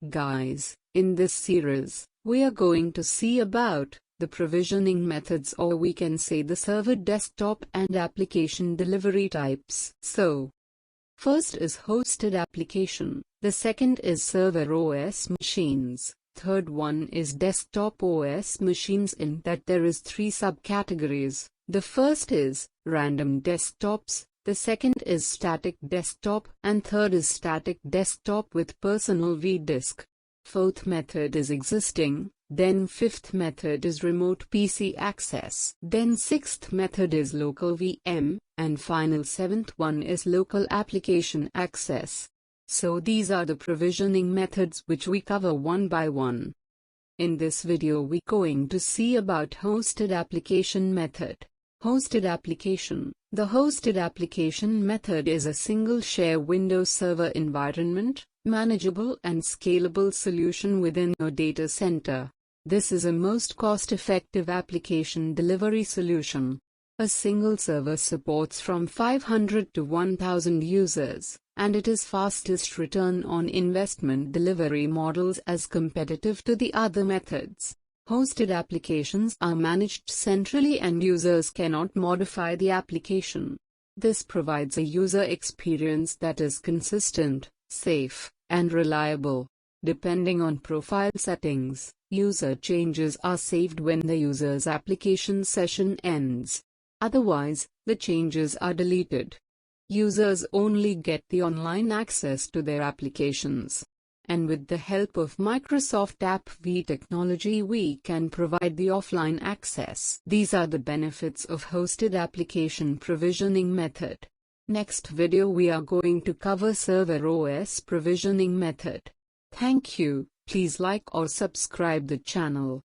Guys, in this series, we are going to see about the provisioning methods, or we can say the server desktop and application delivery types. So, first is hosted application, the second is server OS machines, third one is desktop OS machines, in that there is three subcategories. The first is random desktops, the second is static desktop, and third is static desktop with personal vdisk. Fourth method is existing, then fifth method is remote PC access, then sixth method is local VM, and final seventh one is local application access. So these are the provisioning methods which we cover one by one. In this video we going to see about hosted application method. Hosted application. The hosted application method is a single share Windows Server environment, manageable and scalable solution within your data center. This is a most cost-effective application delivery solution. A single server supports from 500 to 1000 users, and it is fastest return on investment delivery models as competitive to the other methods. Hosted applications are managed centrally and users cannot modify the application. This provides a user experience that is consistent, safe, and reliable. Depending on profile settings, user changes are saved when the user's application session ends. Otherwise, the changes are deleted. Users only get the online access to their applications. And with the help of Microsoft AppV technology we can provide the offline access. These are the benefits of hosted application provisioning method. Next video we are going to cover server OS provisioning method. Thank you. Please like or subscribe the channel.